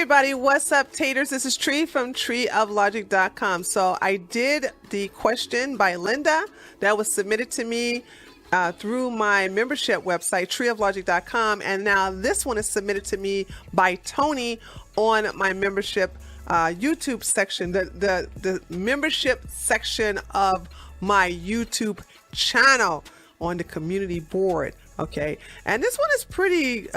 everybody, what's up, taters? This is Tree from treeoflogic.com. So I did the question by Linda that was submitted to me through my membership website, treeoflogic.com, and now this one is submitted to me by Tony on my membership YouTube section, the membership section of my YouTube channel on the community board. Okay, and this one is pretty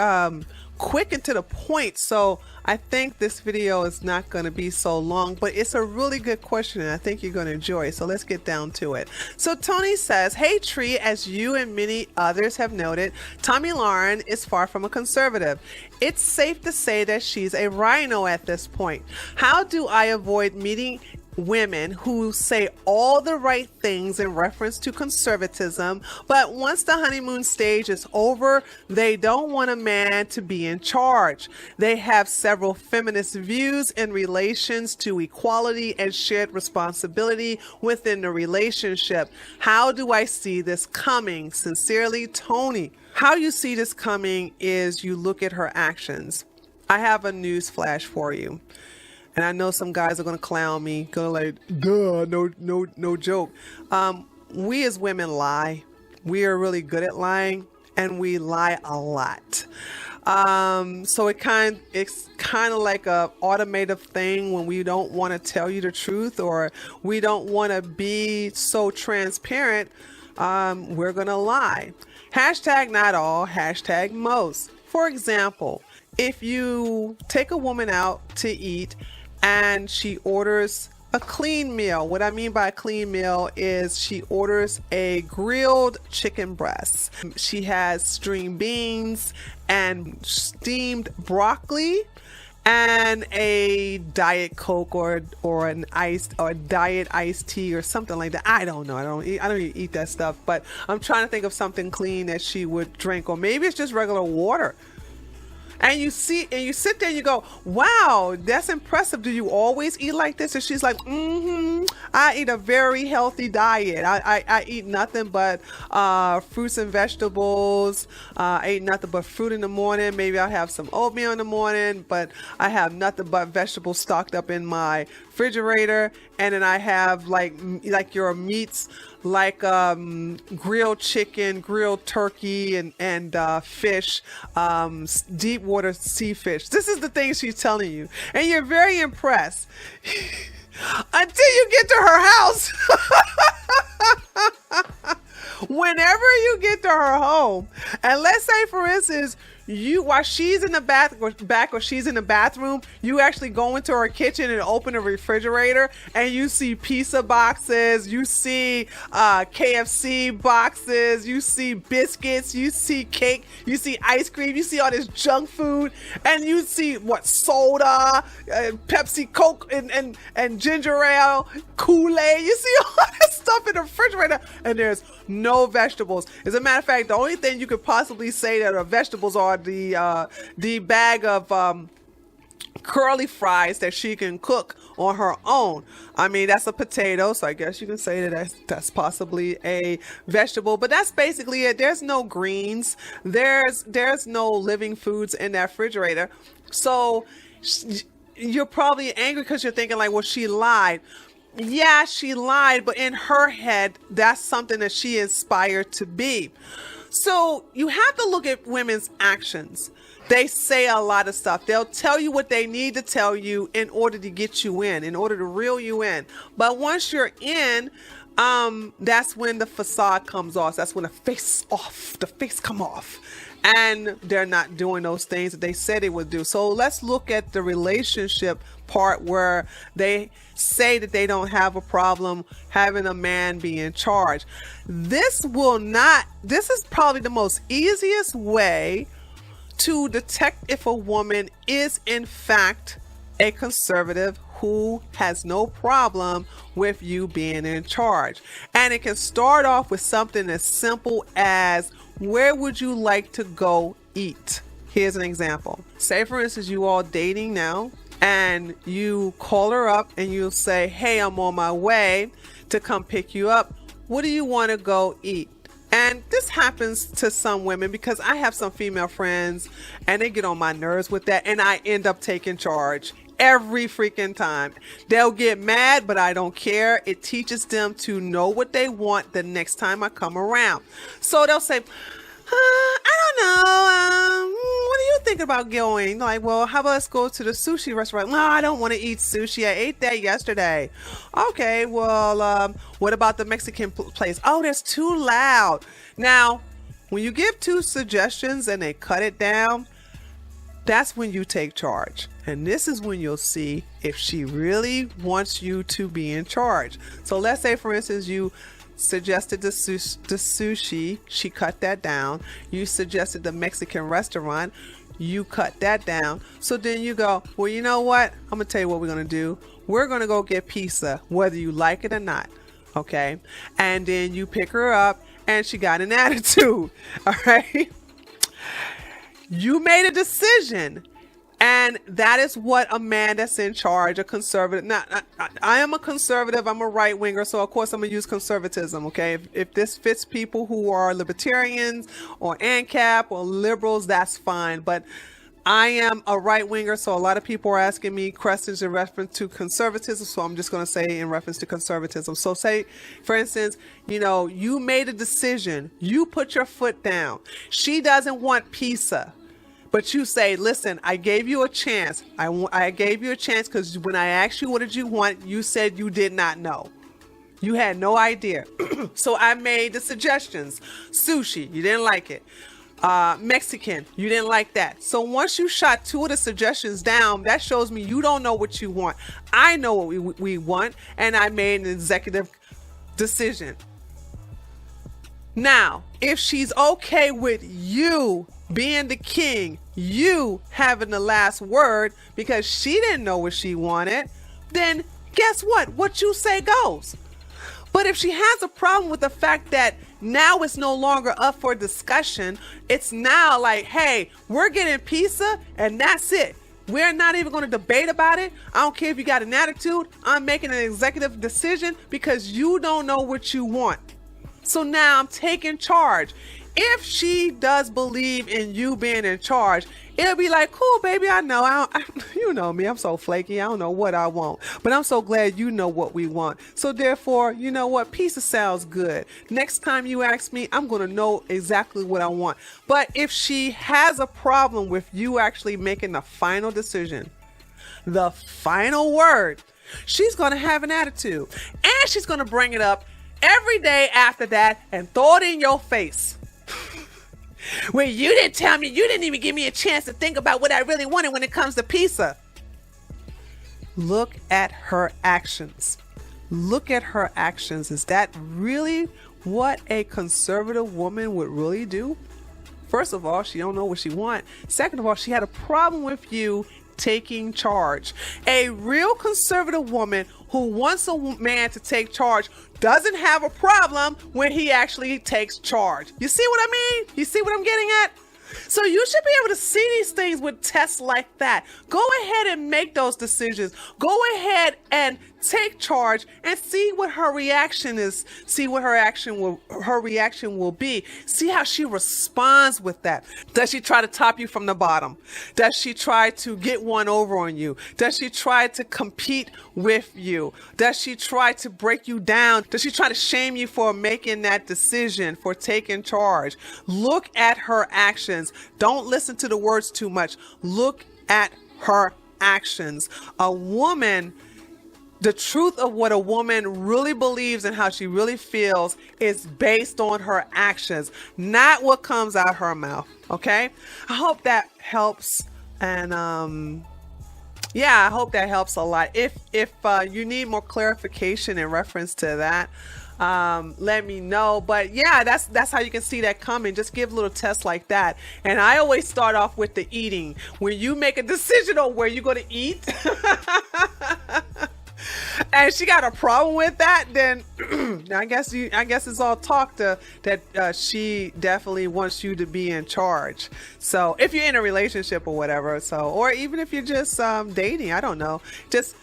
quick and to the point, so I think this video is not going to be so long, but it's a really good question and I think you're going to enjoy it. So let's get down to it. So Tony says, hey Tree, as you and many others have noted, Tomi Lahren is far from a conservative. It's safe to say that she's a rhino at this point. How do I avoid meeting women who say all the right things in reference to conservatism, but once the honeymoon stage is over, they don't want a man to be in charge? They have several feminist views in relations to equality and shared responsibility within the relationship. How do I see this coming? Sincerely, Tony. How you see this coming is you look at her actions. I have a news flash for you. And I know some guys are going to clown me, going like, duh, no joke. We as women lie. We are really good at lying, and we lie a lot. So it's kind of like a automated thing when we don't want to tell you the truth, or we don't want to be so transparent. We're going to lie. Hashtag not all, hashtag most. For example, if you take a woman out to eat and she orders a clean meal. What I mean by a clean meal is she orders a grilled chicken breast. She has string beans and steamed broccoli and a Diet Coke or an diet iced tea or something like that. I don't know. I don't even eat that stuff, but I'm trying to think of something clean that she would drink, or maybe it's just regular water. And you sit there and you go, wow, that's impressive. Do you always eat like this? And she's like, I eat a very healthy diet. I eat nothing but fruits and vegetables. I eat nothing but fruit in the morning. Maybe I'll have some oatmeal in the morning, but I have nothing but vegetables stocked up in my refrigerator. And then I have like your meats, like grilled chicken, grilled turkey, and fish, deep water sea fish. This is the things she's telling you, and you're very impressed until you get to her house. Whenever you get to her home, and let's say for instance, while she's in the back or she's in the bathroom, you actually go into her kitchen and open a refrigerator and you see pizza boxes, you see KFC boxes, you see biscuits, you see cake, you see ice cream, you see all this junk food, and you see soda, Pepsi, Coke, and ginger ale, Kool-Aid. You see all this stuff in the refrigerator, and there's no vegetables. As a matter of fact, the only thing you could possibly say that are vegetables are the bag of curly fries that she can cook on her own. I mean, that's a potato, so I guess you can say that that's possibly a vegetable, but that's basically it. There's no greens. There's no living foods in that refrigerator. So you're probably angry because you're thinking like, well, she lied. Yeah, she lied, but in her head, that's something that she inspired to be. So you have to look at women's actions. They say a lot of stuff. They'll tell you what they need to tell you in order to get you in order to reel you in. But once you're in, that's when the facade comes off. That's when the face come off. And they're not doing those things that they said they would do. So let's look at the relationship part where they say that they don't have a problem having a man be in charge. This is probably the most easiest way to detect if a woman is in fact a conservative who has no problem with you being in charge. And it can start off with something as simple as, where would you like to go eat? Here's an example. Say for instance, you all dating now, and you call her up and you'll say, hey, I'm on my way to come pick you up. What do you want to go eat? And this happens to some women because I have some female friends and they get on my nerves with that, and I end up taking charge every freaking time. They'll get mad, but I don't care. It teaches them to know what they want the next time I come around. So they'll say, I don't know. What do you think about going? Like, well, how about let's go to the sushi restaurant? No, I don't want to eat sushi. I ate that yesterday. Okay, well, what about the Mexican place? Oh, that's too loud. Now, when you give two suggestions and they cut it down, that's when you take charge. And this is when you'll see if she really wants you to be in charge. So let's say, for instance, you suggested the sushi, she cut that down. You suggested the Mexican restaurant, you cut that down. So then you go, well, you know what? I'm gonna tell you what we're gonna do. We're gonna go get pizza, whether you like it or not. Okay? And then you pick her up and she got an attitude. All right? You made a decision. And that is what a man that's in charge, a conservative. Now, I am a conservative. I'm a right winger. So, of course, I'm going to use conservatism. Okay. If this fits people who are libertarians or ANCAP or liberals, that's fine. But I am a right winger. So a lot of people are asking me questions in reference to conservatism. So I'm just going to say in reference to conservatism. So say, for instance, you know, you made a decision. You put your foot down. She doesn't want pizza. But you say, listen, I gave you a chance. I gave you a chance because when I asked you what did you want, you said you did not know. You had no idea. So I made the suggestions. Sushi, you didn't like it. Mexican, you didn't like that. So once you shot two of the suggestions down, that shows me you don't know what you want. I know what we want, and I made an executive decision. Now, if she's okay with you being the king, you having the last word because she didn't know what she wanted, then guess what? What you say goes. But if she has a problem with the fact that now it's no longer up for discussion, it's now like, hey, we're getting pizza and that's it. We're not even going to debate about it. I don't care if you got an attitude. I'm making an executive decision because you don't know what you want. So now I'm taking charge. If she does believe in you being in charge, it'll be like, cool, baby, I know. You know me. I'm so flaky. I don't know what I want. But I'm so glad you know what we want. So therefore, you know what? Pizza sounds good. Next time you ask me, I'm going to know exactly what I want. But if she has a problem with you actually making the final decision, the final word, she's going to have an attitude. And she's going to bring it up every day after that and throw it in your face. Well, you didn't tell me, you didn't even give me a chance to think about what I really wanted when it comes to pizza. Look at her actions. Look at her actions. Is that really what a conservative woman would really do? First of all, she don't know what she wants. Second of all, she had a problem with you taking charge. A real conservative woman who wants a man to take charge doesn't have a problem when he actually takes charge. You see what I mean? You see what I'm getting at? So you should be able to see these things with tests like that. Go ahead and make those decisions. Go ahead and take charge and see what her reaction is. See what her reaction will be. See how she responds with that. Does she try to top you from the bottom? Does she try to get one over on you? Does she try to compete with you? Does she try to break you down? Does she try to shame you for making that decision, for taking charge? Look at her actions. Don't listen to the words too much. Look at her actions. A woman, the truth of what a woman really believes and how she really feels is based on her actions, not what comes out her mouth. Okay? I hope that helps. And yeah, I hope that helps a lot. If you need more clarification in reference to that, let me know. But yeah, that's how you can see that coming. Just give little tests like that. And I always start off with the eating. When you make a decision on where you're going to eat and she got a problem with that, then I guess it's all talk that she definitely wants you to be in charge. So if you're in a relationship or whatever, or even if you're just dating, I don't know, just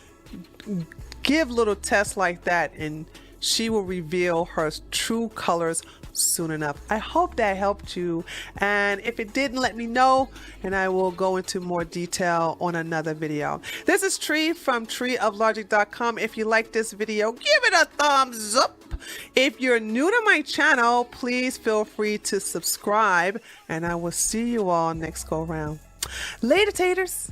give little tests like that and she will reveal her true colors soon enough. I hope that helped you, and if it didn't, let me know and I will go into more detail on another video. This is Tree from treeoflogic.com. If you like this video, give it a thumbs up. If you're new to my channel, please feel free to subscribe, and I will see you all next go round. Later, taters.